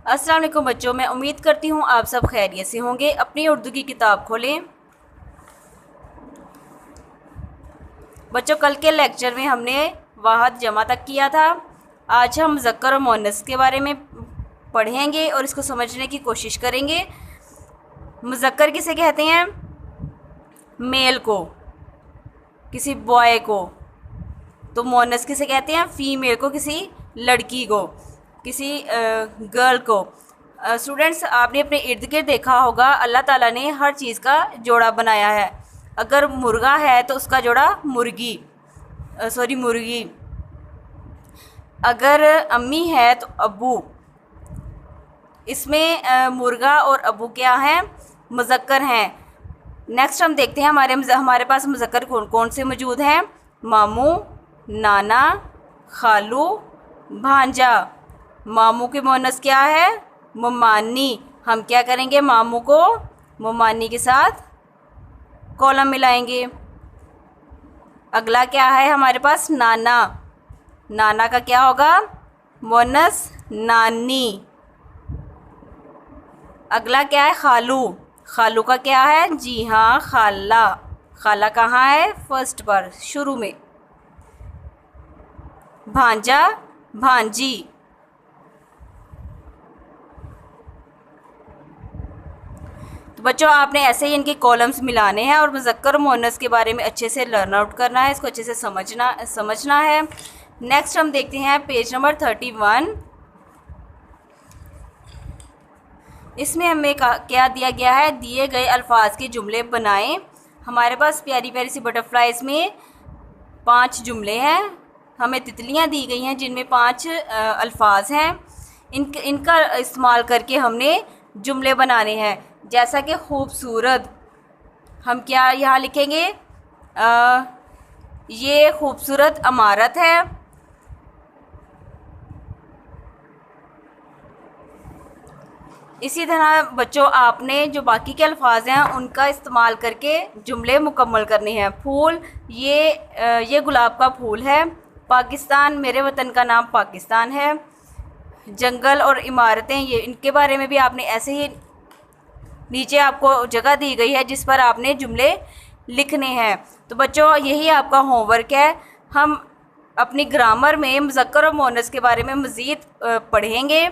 अस्सलाम वालेकुम बच्चों, मैं उम्मीद करती हूँ आप सब खैरियत से होंगे। अपनी उर्दू की किताब खोलें। बच्चों, कल के लेक्चर में हमने वाहद जमा तक किया था। आज हम मुज़क्कर और मुअन्नस के बारे में पढ़ेंगे और इसको समझने की कोशिश करेंगे। मुज़क्कर किसे कहते हैं? मेल को, किसी बॉय को। तो मुअन्नस किसे कहते हैं? फ़ीमेल को, किसी लड़की को, किसी गर्ल को। स्टूडेंट्स, आपने अपने इर्द गिर्द देखा होगा अल्लाह ताला ने हर चीज़ का जोड़ा बनाया है। अगर मुर्गा है तो उसका जोड़ा मुर्गी, मुर्गी। अगर अम्मी है तो अब्बू। इसमें मुर्गा और अब्बू क्या हैं? मुज़क्कर हैं। नेक्स्ट हम देखते हैं हमारे पास मुज़क्कर कौन कौन से मौजूद हैं। मामू, नाना, खालू, भांजा। मामू के मुअन्नस क्या है? ममानी। हम क्या करेंगे? मामू को ममानी के साथ कॉलम मिलाएंगे। अगला क्या है हमारे पास? नाना। नाना का क्या होगा? मुअन्नस नानी। अगला क्या है? खालू। खालू का क्या है? जी हाँ, खाला। खाला कहाँ है? फर्स्ट पर, शुरू में। भांजा, भांजी। तो बच्चों, आपने ऐसे ही इनके कॉलम्स मिलाने हैं और मुज़क्कर मुअन्नस के बारे में अच्छे से लर्न आउट करना है, इसको अच्छे से समझना है। नेक्स्ट हम देखते हैं पेज नंबर 31। इसमें हमें क्या दिया गया है? दिए गए अल्फाज के जुमले बनाएं। हमारे पास प्यारी प्यारी सी बटरफ्लाइज में 5 जुमले हैं। हमें तितलियां दी गई हैं जिनमें 5 अल्फाज हैं। इनका इस्तेमाल करके हमने जुमले बनाने हैं। जैसा कि खूबसूरत, हम क्या यहाँ लिखेंगे? ये खूबसूरत इमारत है। इसी तरह बच्चों, आपने जो बाकी के अल्फाज हैं उनका इस्तेमाल करके जुमले मुकम्मल करने हैं। फूल, ये गुलाब का फूल है। पाकिस्तान, मेरे वतन का नाम पाकिस्तान है। जंगल और इमारतें, ये इनके बारे में भी आपने ऐसे ही नीचे आपको जगह दी गई है जिस पर आपने जुमले लिखने हैं। तो बच्चों, यही आपका होमवर्क है। हम अपनी ग्रामर में मुज़क्कर और मुअन्नस के बारे में मज़ीद पढ़ेंगे।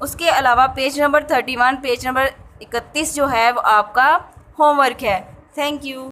उसके अलावा पेज नंबर 31, पेज नंबर 31 जो है वो आपका होमवर्क है। Thank you.